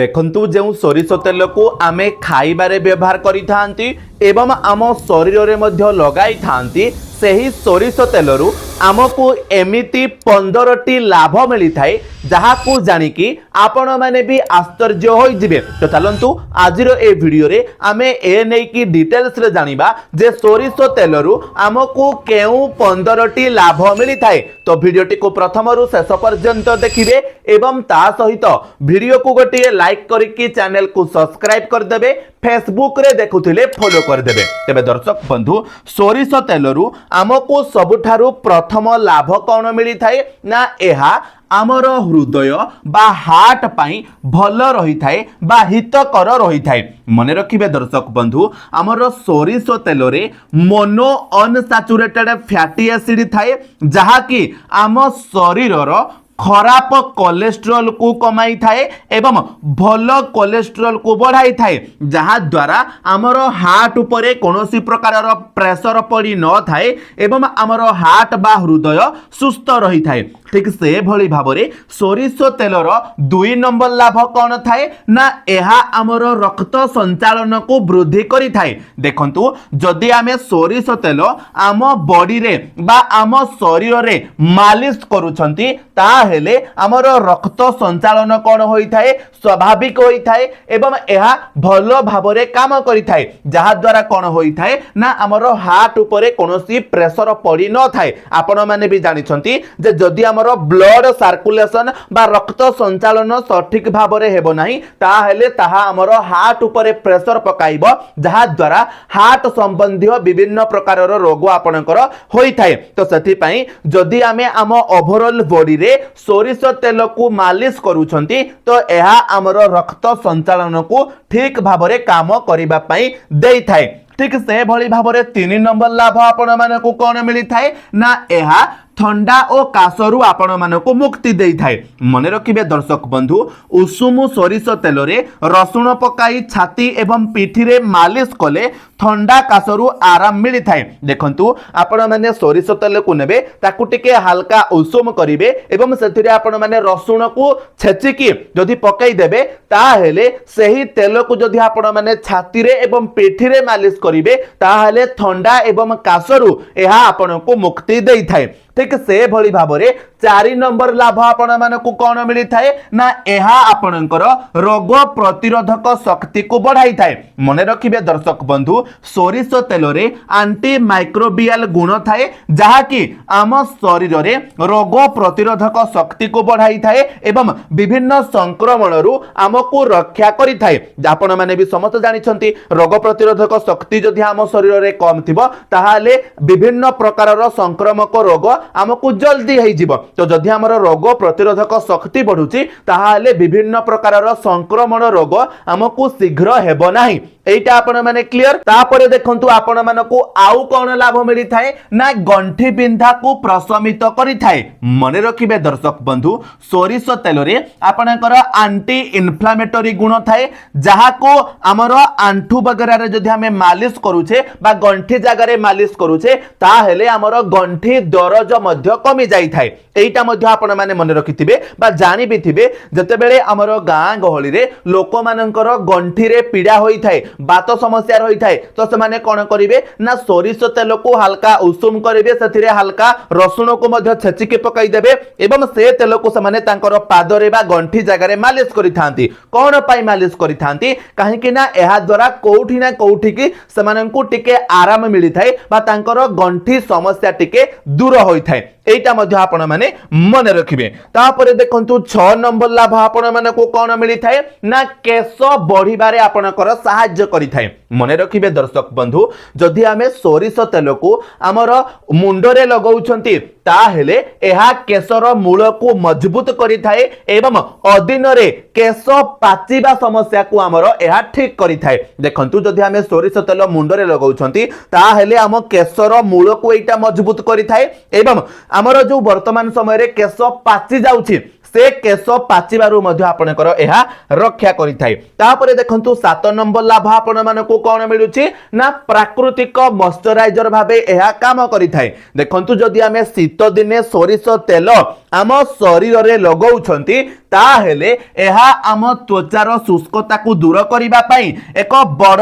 देखंतु जो सोरिष तेल को आमे खाइबारे व्यवहार करि थांती एवं आम शरीर रे मध्य लगाई थांती सही सोरिष तेलरू आमको एमिति 15टी लाभ मिली थाए जहाकू जानिकी आपण माने भी आश्चर्य होई जिवे। तो चलंतु आजिर ए वीडियो रे आमे ए नै की डिटेल्स रे जानिबा जे सोरिष तेलरू आमको केउ 15टी लाभ मिली थाए। तो वीडियोटी को प्रथमरु शेष पर्यंत देखिबे एवं ता सहित वीडियो को गोटे लाइक करिकी चैनल को सब्सक्राइब कर देबे, फेसबुक रे देखुथिले फॉलो कर देबे। तेबे दर्शक बंधु सोरिष तेलरू आमको सबुठारु प्रथम लाभ कौन मिली थाए ना एहा आमर हृदय बा हार्ट पाई भल रही थाए बा हितकर रही थाए। मने रखिबे दर्शक बंधु आमर सोरिष तेल रे मोनो अनसैचुरेटेड फैटी एसिड थाए जहा कि आम शरीर खराब कोलेस्ट्रॉल को कमाई थाए एवं भल कोलेस्ट्रॉल को बढ़ाई थाए जहा द्वारा आमर हार्ट उपरे कोनोसी प्रकार प्रेशर पड़ी न थाए एवं आमर हार्ट बा हृदय सुस्थ रही थाए। ठीक से भली भाबरे सोरिष तेलर 2 नंबर लाभ कौन थाए ना एहा आमर रक्त संचालन को वृद्धि करी थाए। देखंतु जदि आमे सोरिष तेल आम बॉडी रे बा आम शरीर रे मालिश करूछंती ताहेले आमर रक्त संचालन कौन होई थाए स्वाभाविक होई थाए एवं एहा भल भाबरे काम करी थाए जहा द्वारा कौन होई थाए ना आमर हार्ट उपरे कोनोसी प्रेशर पड़ी न थाए। आपण माने भी जानिछंती जे जदि ब्लड सर्कुलेशन बा रक्त संचालन सठिक भाव में हेबो नाही ताहेले ताहा हमर हार्ट उपरे प्रेशर पकाइबो जहा द्वारा हार्ट संबंधी विभिन्न प्रकार रोग आपणकर होई थाए। तो सेति पई जदि आमे आम ओवरऑल बॉडी रे सोरिष तेल को मालिश करूछंती तो एहा हमर रक्त संचालन को ठीक भाव में काम करिबा पई देई थाए। ठीक से भली भाव में 3 नंबर लाभ आपण मानकु कोन मिली थाए ना एहा ठंडा और काशरु आपण मानकु मुक्ति देई थाए। मने रखिबे दर्शक बंधु उषुम सोरिष तेल रे रसुण पकाई छाती एवं पिठी रे मालिश कले ठंडा काशरु आराम मिली थाए। देखंतु आपण माने सोरिष तेल को नेबे ताकु टिके हल्का उषुम करिवे एवं सेथिरे आपण माने रसुण को छेचिकी जदि पकाई देबे ताहेले सही तेल को जदि आपण माने छाती रे एवं पिठी रे मालिश करिवे ताहेले ठंडा एवं काशरु एहा आपनको मुक्ति देई थाए। ठीक से भली भाबरे 4 नंबर लाभ आपण मानकु कोन मिली थाए ना एहा आपणकर रोग प्रतिरोधक शक्ति को बढ़ाई थाए। मने रखिबे दर्शक बंधु सोरिष तेल रे एंटी माइक्रोबियल गुण थाए जहा कि आम शरीर रे रोग प्रतिरोधक शक्ति को बढ़ाई थाए एवं विभिन्न संक्रमण रु आमको रक्षा करि थाए। आपण माने भी समस्त जानि छंती रोग प्रतिरोधक शक्ति जदि आम शरीर रे कम थिबो ताहाले विभिन्न प्रकार संक्रमक रोग आमको जल्दी हो जिवो। तो जदि हमर रोग प्रतिरोधक शक्ति बढ़ुची ताहाले विभिन्न प्रकार संक्रमण रोग आमको शीघ्र हेबो नाही। एटा आपण माने क्लियर। तापरे देखंतु आपण मानको आउ कोन लाभ मिली थाए ना गंठी बिंधा को प्रशमित करि थाए। मने रखिबे दर्शक बंधु सोरिष तेल रे आपणकर एंटी इन्फ्लेमेटरी गुण थाए जहा को हमर आंठू वगैरह रे जदि हमें मालिश करूछे बा गंठी जगह रे मालिश करूछे ताहेले हमर गंठी दरज मध्य कमी जाई थाए। एटा मध्य आपण माने मन रखिथिबे बा जानि भी थिबे जतेबेले हमर गां गहली रे लोक मानकर गंठी रे पीड़ा होई थाए बात समस्या रही थाए तो से माने कोन करिवे ना सोरिष तेल को हल्का उषुम करिवे सेथिरे हल्का रसुण को मध्य छेचिके पकाई देबे एवं से तेल को से माने तांकर पाद रे बा गंठी जगह रे मालिश करि थांती। कोन पाई मालिश करि थांती काहे कि ना एहा द्वारा कोठी ना कोठी की से माननकु टिके आराम मिली थाए बा तांकर गंठी समस्या टिके दूर होई थाए। एटा मध्य आपण माने मन रखिबे। तापरे देखंतु 6 नंबर लाभ आपण माने को कोन मिली थाए ना केश बढ़िबारे आपणकर सहाय्य करि थाए। मने रखिबे दर्शक बंधु जदि आमे सोरिष तेल को हमर मुंडरे लगाउछंती ताहेले एहा केशर मूल को मजबूत करि थाए एवं अदिन रे केश पाचिबा समस्या को हमर एहा ठीक करि थाए। देखंतु जदि आमे सोरिष तेल मुंडरे लगाउछंती ताहेले हम केशर मूल को एटा मजबूत करि थाए एवं हमर जो वर्तमान समय रे केश पाची जाउछि से केश पाचिबारु मध्य आपणकर एहा रक्षा करिथाय। तापरे देखंतु 7 नंबर लाभ आपण मानको कोन मिलुची ना प्राकृतिक मॉइस्चराइजर भाबे एहा काम करिथाय। देखंतु जदि आमे शीत दिने सोरिष तेल आम शरीर रे लगाउछंती ताहेले एहा आम त्वचार शुष्कता को दूर करिबा पई एक बड़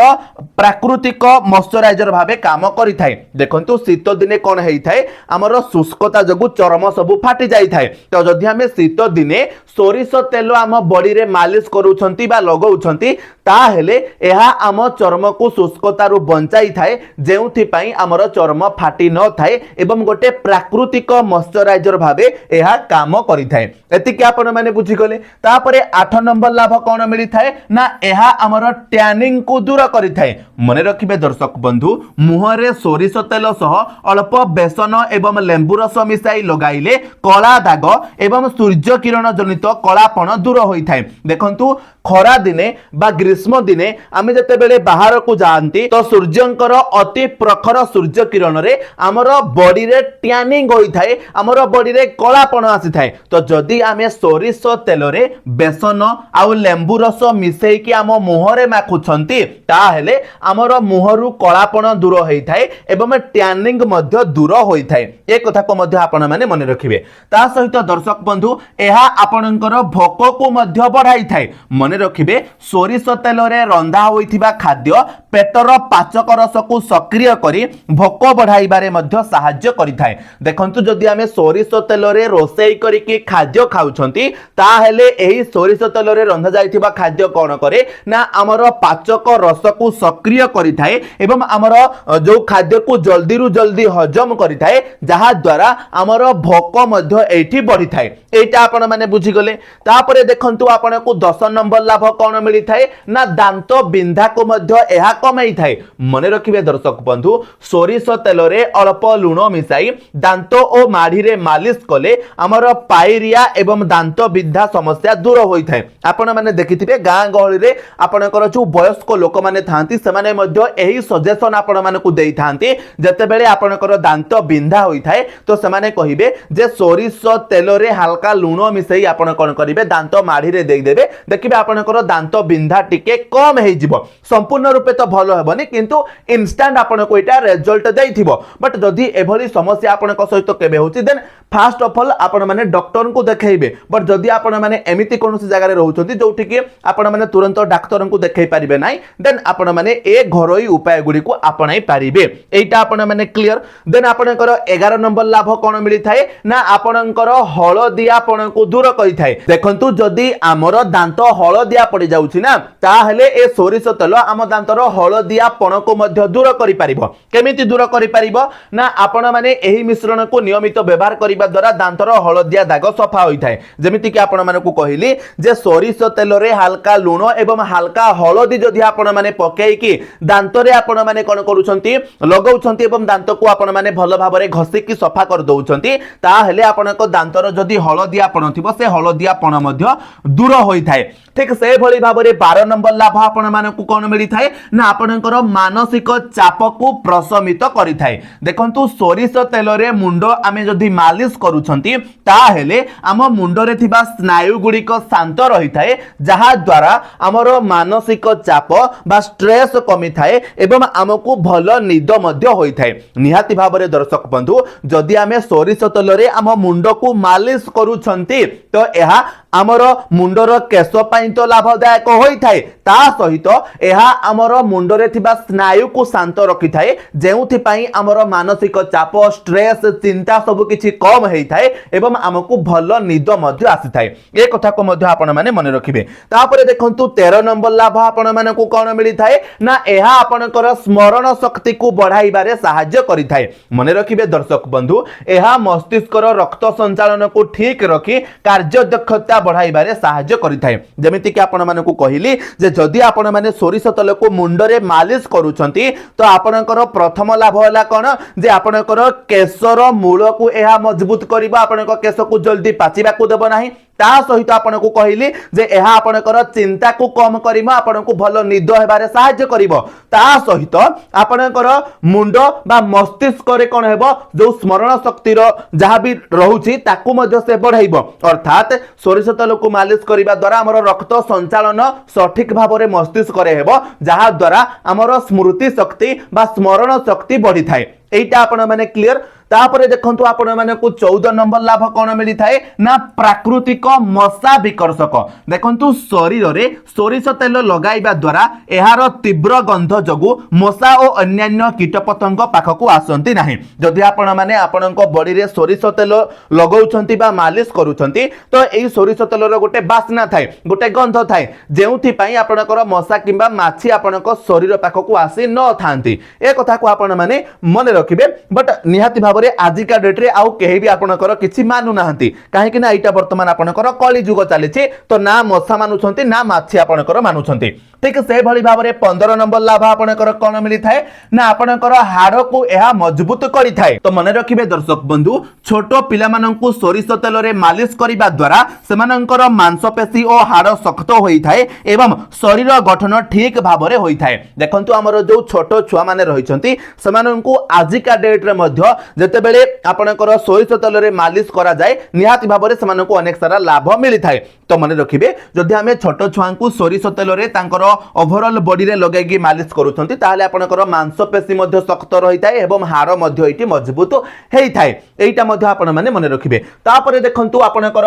प्राकृतिक मॉइस्चराइजर भाबे काम करिथाय। देखंतु शीत दिने कोन हेइथाय हमर शुष्कता जगु चर्म सब फाटी जाइथाय। तो जदि आमे शीत दिने सोरिष तेल आम बॉडी रे मालिश करूछंती बा लगाउछंती ताहेले एहा आम चर्म को शुष्कता रु बंचाई थाए जेउथि पई हमर चर्म फाटी न थाए एवं गोटे प्राकृतिक मॉइस्चराइजर भाबे एहा काम करिथाय। एतिके आपण माने बुझी गले। तापरे 8 नंबर लाभ कोन मिली थाए ना एहा हमर टैनिंग को दूर करिथाय। मने रखिबे दर्शक बंधु मुहरे सोरिष तेल सह अल्प बेसन एवं लेंबू रस मिसाई लगाइले कला दाग एवं सूर्य किरण जनित कलापण दूर होइथाय। देखंतु खरा दिने बा ग्रीष्म दिने आमे जते बेले बाहर को जानती तो सूर्यंकर अति प्रखर सूर्य किरण रे हमर बॉडी रे टैनिंग होई थाए हमर बॉडी रे कलापण आसी थाए। तो जदि आमे सोरिष तेल रे बेसन आउ लेंबू रस मिसेई कि आम मुहरे माखुछंती ताहेले हमर मुहरु कलापण दूर होई थाए एवं टैनिंग मध्य दूर होई थाए। ए कथा को मध्य आपण माने मन रखिबे। ता सहित दर्शक बंधु एहा आपणकर भोक को मध्य बढ़ाई थाए। मन रखिबे सोरिष तेल रे रंधा होइथिबा खाद्य पेटर पाचक रस को सक्रिय करी भोक बढ़ाइबारे मध्य सहाय्य करिथाय। देखंतु जदि आमे सोरिष तेल रे रोसेई करी कि खाद्य खाउछंती ताहेले एही सोरिष तेल रे रंधा जाइथिबा खाद्य कोन करे ना हमर पाचक रस को सक्रिय करिथाय एवं हमर जो खाद्य को जल्दी रु जल्दी हजम करिथाय जहा द्वारा हमर भोक मध्य एठी बढ़िथाय। एटा आपण माने बुझी गले। तापरे देखंतु आपण को 10 नंबर लाभ कोन मिली थाए ना दांत बिंधा को मध्य एहा कमाई थाए। मने रखिबे दर्शक बंधु सोरिष तेल रे अल्प लूण मिसाई दांत ओ माढ़ी रे मालिश कले हमर पायरिया एवं दांत बिंधा समस्या दूर होई थाए। आपण माने देखिथिबे गां गहळी रे आपणकर जो वयस्क लोक माने थांती से माने मध्य एही सजेशन आपण माने को देई थांती जते बेले आपणकर दांत बिंधा होई थाए तो से माने कहिबे जे सोरिष तेल रे हल्का लूण मिसाई आपण कोन करिवे दांत माढ़ी रे देई देबे देखिबे आपणकर दांत बिंधा टिके कम हेइ जिवो। संपूर्ण रूपे तो भलो हेबनी किंतु इंस्टेंट आपण को एटा रिजल्ट देइथिबो। बट जदि एभली समस्या आपण को सहित केबे होची देन फास्ट ऑफ ऑल आपण माने डॉक्टर को देखाइबे। बट जदि आपण माने एमिति कोनोसी जगह रे रहउछंती जोठी कि आपण माने तुरंत डॉक्टर को देखाइ परिबे नाही देन आपण माने ए घरोई उपाय गुडी को आपणाई परिबे। एटा आपण माने क्लियर। देन आपणकर 11 नंबर लाभ कोन मिली थाए ना आपणकर हळदियापण को दूर करि थाए। देखंतु जदि हमर दांत हळदिया पड़ी जाउछि ना ताहेले ए सोरिष तेल आम दांतर हळदियापण को मध्य दूर करि परिबो। केमिति दूर करि परिबो ना आपण माने एही मिश्रण को नियमित व्यवहार करिबा द्वारा दांतर हळदिया दाग सफा होई थाए। जेमिति कि आपण माने को कहिली जे सोरिष तेल रे हल्का लूण एवं हल्का हळदी जदि आपण माने पकेई कि दांत रे आपण माने कोन करूछंती लगाउछंती एवं दांत को आपण माने भलो भाबरे घसी कि सफा कर दउछंती ताहेले आपणको दांतर जदि हळदियापण थिबो से हळदियापण मध्य दूर होई थाए। ठीक से भली भाबरे 12 नंबर लाभ आपण मानकु कोन मिली थाए ना आपणकर मानसिक चाप को प्रशमित करि थाए। देखंतु सोरिष तेल रे मुंड आमे जदि मालिश करूछंती ताहेले आम मुंड रे थिबा स्नायु गुडी को शांत रही थाए जहा द्वारा हमर मानसिक चाप बा स्ट्रेस कमी थाए एवं हमकु भलो निद मध्य होई थाए। निहाती भाबरे दर्शक बंधु जदि आमे सोरिष तेल रे आम मुंड को मालिश करूछंती तो एहा आमर मुंडर केश पाई तो लाभदायक होई थाए ता सहित एहा आमर मुंडरे थिबा स्नायु को शांत रखि थाए जेउथि पई आमर मानसिक चाप स्ट्रेस चिंता सब किछि कम हेइ थाए एवं हमकु भलो निद मध्य आसी थाए। ए कथा को मध्य आपण माने मन रखिबे। तापरे देखंतु 13 नंबर लाभ आपण माने को कोन मिली थाए ना एहा आपणकर स्मरण शक्ति को बढ़ाइबारे सहाय्य करि थाए। मन रखिबे दर्शक बंधु एहा मस्तिष्कर रक्त संचालन को ठीक रखी कार्य दक्षता बढ़ाइबारे सहाय्य करिथाए। जेमिति कि आपण माने को कहिली जे जदि आपण माने सोरिष तेल को मुंडरे मालिश करूछंती तो आपणकर प्रथम लाभ होला कोन जे आपणकर केशर मूल को एहा मजबूत करिबा आपणकर केश को जल्दी पाचिबा को देबो नाही। ता सहित आपन को कहली जे एहा आपनकर चिंता को कम करिमो आपन को भलो निद हेबारे सहाय्य करिवो ता सहित आपनकर मुंड बा मस्तिष्क रे कोन हेबो जो स्मरण शक्ति रो जहा भी रहउची ताकू मध्य से बढ़ाइबो अर्थात सोरिष तेल को मालिश करिबा द्वारा हमर रक्त संचालन सठिक भाबरे मस्तिष्क रे हेबो जहा द्वारा हमर स्मृति शक्ति बा स्मरण शक्ति बढ़ी थाए एटा आपण माने क्लियर तापरे देखंतु आपण माने को 14 नंबर लाभ कोन मिली थाए ना प्राकृतिक मशा विकर्षक देखंतु शरीर रे सोरिष तेल लगाइबा द्वारा एहार तीव्र गंध जगु मशा और अन्यान्य कीटपतंग पाखकु आसंती नाही जदि आपण माने आपणक बॉडी रे सोरिष तेल लगाउछंती बा मालिश करूछंती तो एई सोरिष तेल रो गोटे बासना थाए गोटे गंध थाए जेउथि पई आपणकर मशा किबा माछी आपणक शरीर पाखकु आसी न थांती ए कथा को आपण माने मन रखिबे बट निहाती भाबरे आजिका डेट रे आउ केही भी आपणकर किछि मानु नाहंती काहे कि ना एटा वर्तमान आपणकर कली जुग चलीछि तो ना मशा मानुछंती ना माछी आपणकर मानुछंती ठीक से भली भाबरे 15 नंबर लाभ आपणकर कोन मिली थाए ना आपणकर हाड़ को एहा मजबूत करी थाए तो मन रखिबे दर्शक बंधु छोटो पिला माननकु सोरिष तेल रे मालिश करिबा द्वारा सेमानंकर मांसपेशी और हाड़ शक्त होई थाए एवं शरीर गठन ठीक भाबरे होई थाए देखंतु हमर जो छोटो छुआ माने रहिसंती सेमानंकु आजिका डेट रे मध्य जते बेले आपणकर सोरिष तेल रे मालिश करा जाय निहाती भाबरे सेमानंकु अनेक सारा लाभ मिली थाए तो मन रखिबे जदि हमें छोटो छुआंकु सोरिष तेल रे तांकर ओवरऑल बॉडी रे लगाई मालिश करूछंती ताले आपनकर मांसपेशी मध्य शक्त रही थाए एवं हाड़ मध्य एटी मजबूत हेई थाए एटा मध्य आपण माने मन रखिबे तापरे देखंतु आपनकर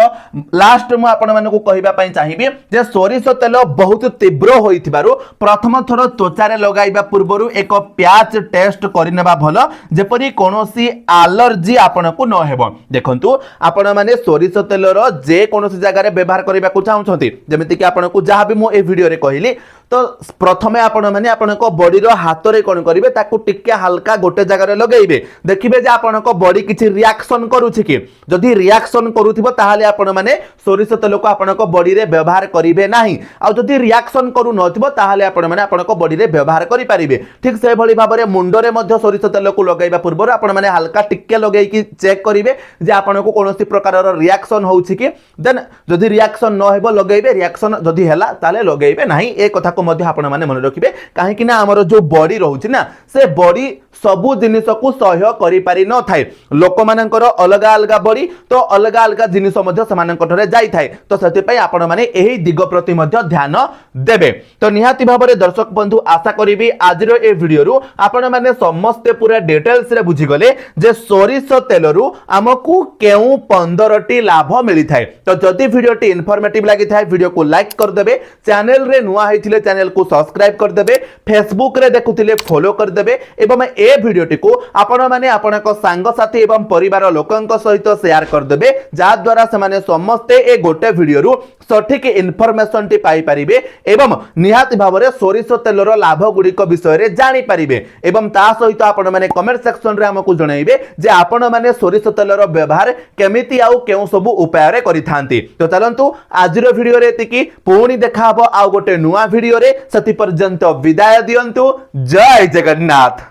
लास्ट मु आपण माने को कहिबा पई चाहिबे जे सोरिष तेल बहुत तीव्र होइथिबारु प्रथम थरो त्वचा रे लगाइबा पूर्वरु एक प्याच टेस्ट करिनेबा भलो जेपरि कोनोसी एलर्जी आपनको न हेबो देखंतु आपण माने सोरिष तेल रो जे कोनोसी जगह रे व्यवहार करिबा को चाहुछंती जेमिति कि आपनको जहा भी मु ए वीडियो रे कहिली तो प्रथमे आपण माने आपनको बॉडी रो हाथ रे कोन करिवे ताकू टिके हल्का गोटे जगह रे लगाइबे देखिबे जे आपनको बॉडी किछि रिएक्शन करूछि कि जदि रिएक्शन करूथिबो ताहाले आपण माने सोरिष तेल को आपनको बॉडी रे व्यवहार करिवे नाही आ जदि रिएक्शन करू नथिबो ताहाले आपण माने आपनको बॉडी रे व्यवहार करि परिबे ठीक से भली भाबरे मुंड रे मध्य सोरिष तेल को लगाइबा पूर्व आपण माने हल्का टिके लगाई कि चेक करिवे जे आपनको कोनोसी प्रकार रो रिएक्शन होउछि कि देन जदि रिएक्शन न हेबो लगाइबे रिएक्शन जदि हैला ताले लगाइबे नाही ए कथा मध्य आपण माने मन रखिबे काहे कि ना हमर जो बॉडी रहउछि ना से बॉडी सबु जिनिस को सहयोग करि पारि न थाए लोक मानकर अलगा अलगा बॉडी तो अलगा अलगा जिनिस मध्य समानक ठरे जाई थाए तो सते पई आपण माने एही दिग प्रति मध्य ध्यान देबे तो निहाती भाबरे दर्शक बंधु आशा करिबी आजिरो ए वीडियो रु आपण माने समस्त पूरा डिटेल्स रे बुझी गले जे सोरिष तेल रु हमकु केउ 15 टी लाभ मिली थाए तो जदि वीडियो टी इन्फॉर्मेटिव लागि थाए वीडियो को लाइक कर देबे चैनल रे नुआ हेथिले चैनल को सब्सक्राइब कर देबे फेसबुक रे देखुथिले फॉलो कर देबे एवं ए वीडियोटी को आपण माने आपनक संग साथी एवं परिवार लोकंक सहित शेयर कर देबे जा द्वारा से माने समस्त ए गोटे वीडियो रु सठिक इन्फॉर्मेशन टी पाई परिबे एवं निहाती भाबरे सोरिष तेल रो लाभ गुडी को विषय रे जानि परिबे एवं ता सहित आपण माने कमेंट सेक्शन रे हमकु जणाइबे जे आपण माने सोरिष तेल रो व्यवहार केमिति आउ केउ सब उपाय रे करि थांती तो चलंतु आजिरो वीडियो रे एतिकी पुणी देखा हबो आउ गोटे नुआ वीडियो रे सति पर्यंत विदाय दियंतु जय जगन्नाथ।